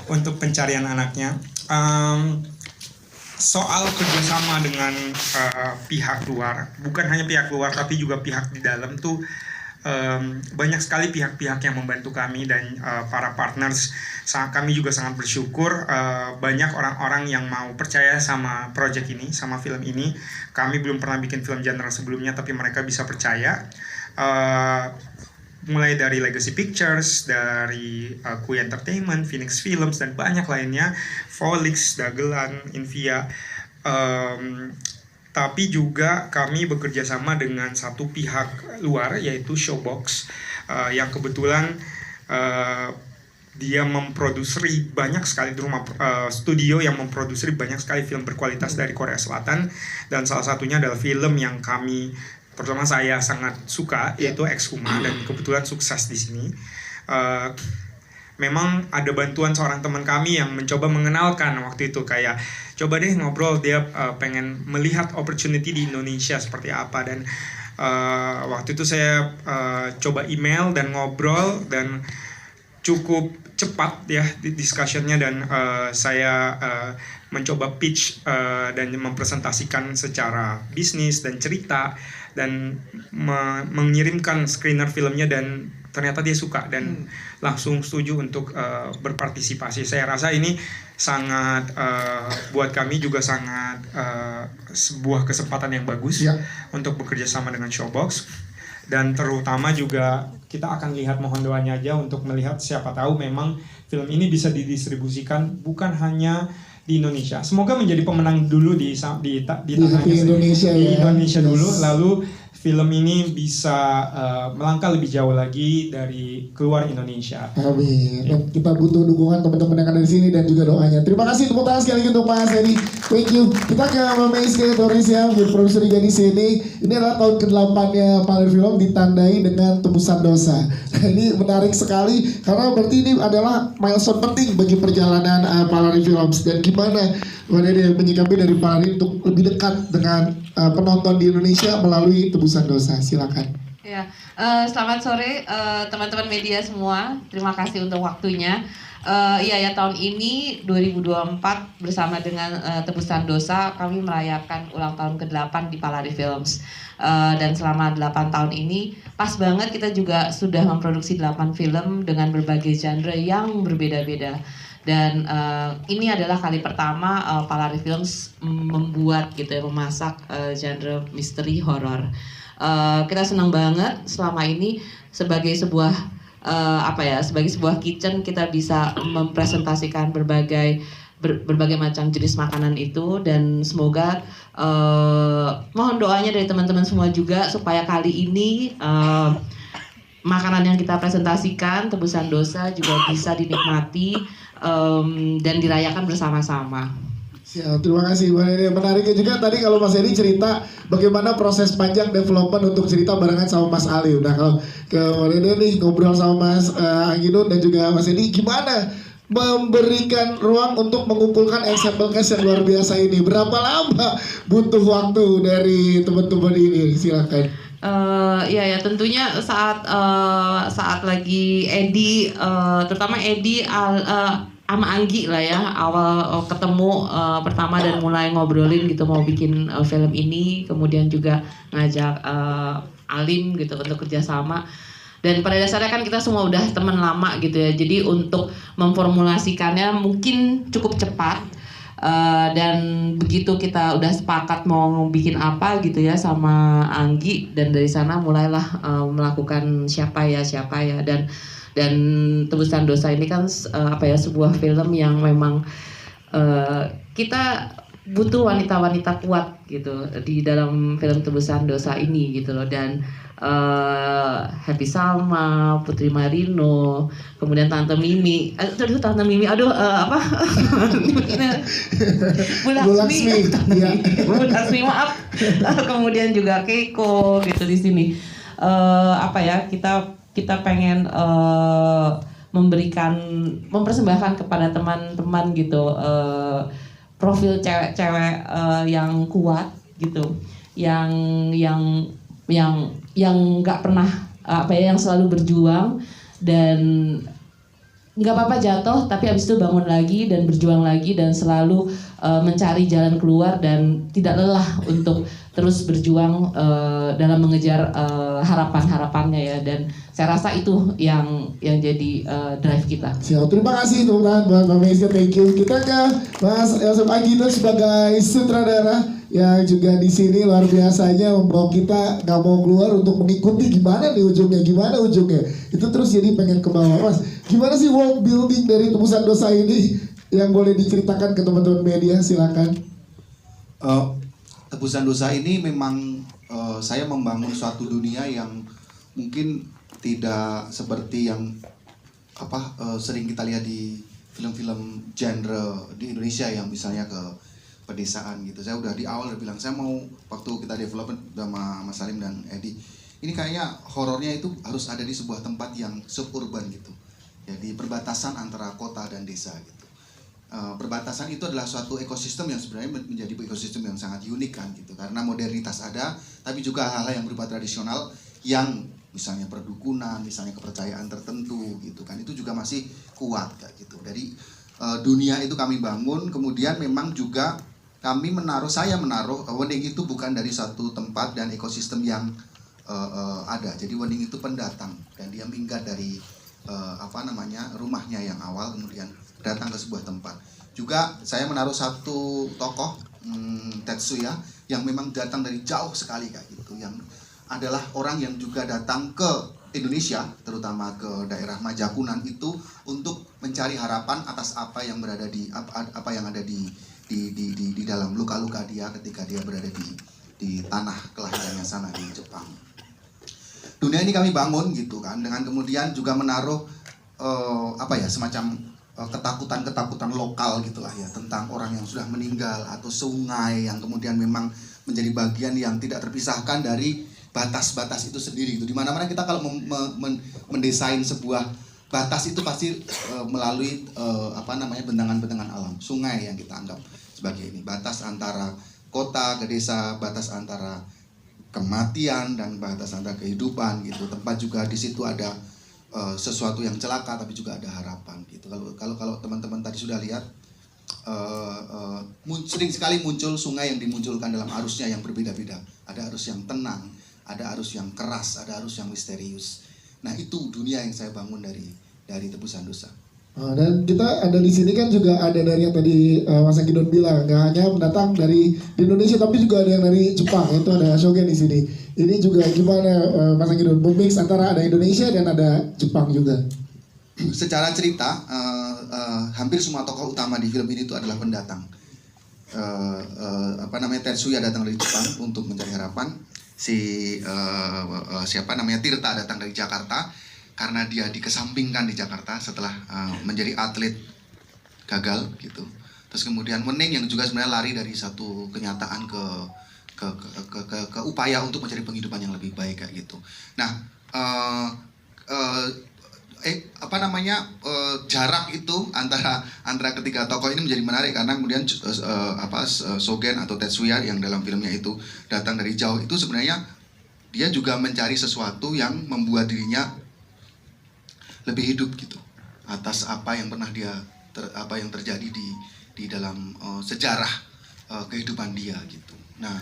untuk pencarian anaknya. Soal kerjasama dengan pihak luar, bukan hanya pihak luar tapi juga pihak di dalam tuh banyak sekali pihak-pihak yang membantu kami dan para partners. Kami juga sangat bersyukur banyak orang-orang yang mau percaya sama project ini, sama film ini. Kami belum pernah bikin film genre sebelumnya tapi mereka bisa percaya. Mulai dari Legacy Pictures, dari Kui Entertainment, Phoenix Films, dan banyak lainnya, Volix, Dagelan, Invia. Tapi juga kami bekerja sama dengan satu pihak luar, yaitu Showbox, yang kebetulan dia memproduksi banyak sekali di rumah studio yang memproduksi banyak sekali film berkualitas dari Korea Selatan, dan salah satunya adalah film yang kami, terutama saya sangat suka, yaitu Exhuma, dan kebetulan sukses di sini. Memang ada bantuan seorang teman kami yang mencoba mengenalkan waktu itu, kayak coba deh ngobrol, dia pengen melihat opportunity di Indonesia seperti apa, dan waktu itu saya coba email dan ngobrol, dan cukup cepat ya discussionnya, dan saya mencoba pitch dan mempresentasikan secara bisnis dan cerita, dan mengirimkan screener filmnya, dan ternyata dia suka dan langsung setuju untuk berpartisipasi. Saya rasa ini sangat buat kami juga sangat sebuah kesempatan yang bagus untuk bekerja sama dengan Showbox, dan terutama juga kita akan lihat, mohon doanya aja untuk melihat, siapa tahu memang film ini bisa didistribusikan bukan hanya di Indonesia. Semoga menjadi pemenang dulu di Indonesia dulu, lalu film ini bisa melangkah lebih jauh lagi dari keluar Indonesia. Amin. Dan kita butuh dukungan teman-teman yang ada di sini dan juga doanya. Terima kasih, tepuk tangan sekali lagi untuk Mas Edi. Thank you. Kita ke Mbak Meiske Torres ya, menjadi produser juga di sini. Ini adalah tahun ke-8-nya Paler Film, ditandai dengan Tebusan Dosa. Nah, ini menarik sekali karena berarti ini adalah milestone penting bagi perjalanan Paler Films. Dan gimana dia menyikapi dari Paler untuk lebih dekat dengan penonton di Indonesia melalui Tebusan Dosa. Silakan. Ya, selamat sore teman-teman media semua. Terima kasih untuk waktunya. Iya ya, tahun ini 2024 bersama dengan Tebusan Dosa kami merayakan ulang tahun ke-8 di Palari Films. Dan selama 8 tahun ini pas banget kita juga sudah memproduksi 8 film dengan berbagai genre yang berbeda-beda. Dan ini adalah kali pertama Palari Films membuat gitu ya, memasak genre misteri horor. Kita senang banget selama ini sebagai sebuah sebagai sebuah kitchen kita bisa mempresentasikan berbagai macam jenis makanan itu, dan semoga mohon doanya dari teman-teman semua juga supaya kali ini makanan yang kita presentasikan Tebusan Dosa juga bisa dinikmati dan dirayakan bersama-sama. Ya, terima kasih Mbak Nene. Menariknya juga tadi kalau Mas Edi cerita bagaimana proses panjang development untuk cerita barengan sama Mas Ali. Nah kalau ke Mbak Nene nih ngobrol sama Mas Angino dan juga Mas Edi, gimana memberikan ruang untuk mengumpulkan ensemble cast yang luar biasa ini? Berapa lama butuh waktu dari teman-teman ini? Silakan. Ya tentunya saat lagi Edi, terutama Edi sama Anggi lah ya, awal ketemu pertama dan mulai ngobrolin gitu mau bikin film ini, kemudian juga ngajak Alim gitu untuk kerjasama. Dan pada dasarnya kan kita semua udah teman lama gitu ya, jadi untuk memformulasikannya mungkin cukup cepat. Dan begitu kita udah sepakat mau bikin apa gitu ya sama Anggi, dan dari sana mulailah melakukan siapa ya dan Tebusan Dosa ini kan sebuah film yang memang kita butuh wanita-wanita kuat gitu di dalam film Tebusan Dosa ini gitu loh, dan Happy Salma, Putri Marino, kemudian Tante Mimi, Bu Laksmi, maaf, kemudian juga Keiko gitu di sini. Kita pengen mempersembahkan kepada teman-teman gitu profil cewek-cewek yang kuat gitu, yang nggak pernah yang selalu berjuang, dan nggak apa-apa jatuh, tapi habis itu bangun lagi dan berjuang lagi dan selalu mencari jalan keluar dan tidak lelah untuk terus berjuang dalam mengejar harapan-harapannya ya. Dan saya rasa itu yang jadi drive kita. Siap, terima kasih teman-teman buat Mbak Meiska, thank you. Kita ke Mas Yosef Agito sebagai sutradara yang juga di sini luar biasanya membawa kita nggak mau keluar untuk mengikuti gimana ujungnya. Itu terus jadi pengen ke bawah. Mas, gimana sih world building dari Tebusan Dosa ini yang boleh diceritakan ke teman-teman media, silakan. Tebusan Dosa ini memang saya membangun suatu dunia yang mungkin tidak seperti yang sering kita lihat di film-film genre di Indonesia yang misalnya ke pedesaan gitu. Saya udah di awal udah bilang saya mau, waktu kita development sama Mas Salim dan Edi, ini kayaknya horornya itu harus ada di sebuah tempat yang suburban gitu, jadi perbatasan antara kota dan desa gitu. Perbatasan itu adalah suatu ekosistem yang sebenarnya menjadi ekosistem yang sangat unik kan gitu, karena modernitas ada, tapi juga hal-hal yang berupa tradisional yang misalnya perdukunan, misalnya kepercayaan tertentu gitu kan, itu juga masih kuat kayak gitu. Dari dunia itu kami bangun, kemudian memang juga saya menaruh Wening itu bukan dari satu tempat dan ekosistem yang ada. Jadi Wening itu pendatang dan dia minggat dari rumahnya yang awal, kemudian datang ke sebuah tempat. Juga saya menaruh satu tokoh Tetsuya yang memang datang dari jauh sekali kayak gitu, yang adalah orang yang juga datang ke Indonesia, terutama ke daerah Majakunan itu untuk mencari harapan atas apa yang berada di apa yang ada di dalam luka-luka dia ketika dia berada di tanah kelahirannya sana di Jepang. Dunia ini kami bangun gitu kan, dengan kemudian juga menaruh semacam ketakutan lokal gitulah ya, tentang orang yang sudah meninggal atau sungai yang kemudian memang menjadi bagian yang tidak terpisahkan dari batas-batas itu sendiri itu. Dimana-mana kita kalau mendesain sebuah batas itu pasti melalui bentangan-bentangan alam, sungai yang kita anggap sebagai ini, batas antara kota ke desa, batas antara kematian dan batas antara kehidupan gitu. Tempat juga di situ ada sesuatu yang celaka tapi juga ada harapan gitu. Kalau teman-teman tadi sudah lihat, sering sekali muncul sungai yang dimunculkan dalam arusnya yang berbeda-beda. Ada arus yang tenang, ada arus yang keras, ada arus yang misterius. Nah, itu dunia yang saya bangun dari Tebusan Dosa. Dan kita ada di sini kan juga ada dari yang tadi Mas Agidon bilang, nggak hanya pendatang dari Indonesia tapi juga ada yang dari Jepang, itu ada Shogen di sini. Ini juga gimana Mas Agidon, mix antara ada Indonesia dan ada Jepang juga? Secara cerita, hampir semua tokoh utama di film ini itu adalah pendatang. Tetsuya datang dari Jepang untuk mencari harapan. Tirta datang dari Jakarta karena dia dikesampingkan di Jakarta setelah menjadi atlet gagal gitu. Terus kemudian Wening yang juga sebenarnya lari dari satu kenyataan ke upaya untuk mencari penghidupan yang lebih baik kayak gitu. Nah, jarak itu antara ketiga tokoh ini menjadi menarik karena kemudian Shogen atau Tetsuya yang dalam filmnya itu datang dari jauh, itu sebenarnya dia juga mencari sesuatu yang membuat dirinya lebih hidup gitu atas apa yang pernah apa yang terjadi di dalam sejarah kehidupan dia gitu. Nah,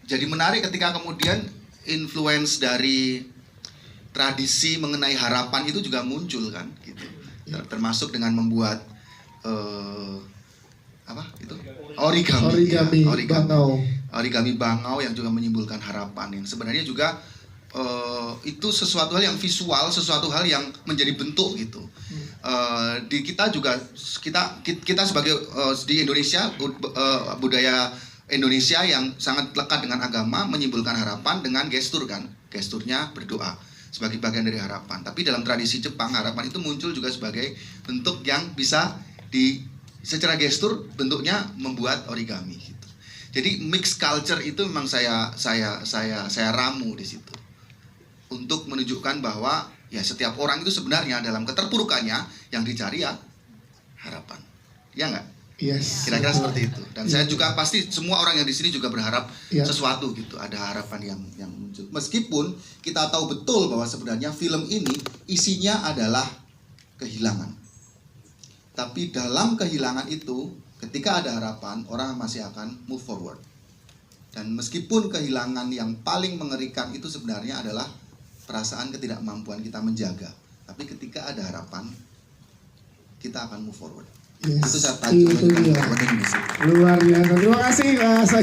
jadi menarik ketika kemudian influence dari tradisi mengenai harapan itu juga muncul kan gitu, termasuk dengan membuat origami bangau yang juga menyimpulkan harapan, yang sebenarnya juga itu sesuatu hal yang visual, sesuatu hal yang menjadi bentuk gitu. Di kita juga kita sebagai di Indonesia, budaya Indonesia yang sangat lekat dengan agama menyimpulkan harapan dengan gesturnya berdoa sebagai bagian dari harapan. Tapi dalam tradisi Jepang, harapan itu muncul juga sebagai bentuk yang bisa secara gestur bentuknya membuat origami gitu. Jadi mix culture itu memang saya ramu di situ untuk menunjukkan bahwa ya setiap orang itu sebenarnya dalam keterpurukannya yang dicari ya harapan. Ya enggak? Yes. Kira-kira seperti itu. Dan saya juga pasti semua orang yang di sini juga berharap sesuatu gitu, ada harapan yang muncul. Meskipun kita tahu betul bahwa sebenarnya film ini isinya adalah kehilangan. Tapi dalam kehilangan itu, ketika ada harapan, orang masih akan move forward. Dan meskipun kehilangan yang paling mengerikan itu sebenarnya adalah perasaan ketidakmampuan kita menjaga. Tapi ketika ada harapan, kita akan move forward. Yes, Itu saya tajuk itu dia. penting di situ. Luar biasa. Terima kasih Mas Sahid.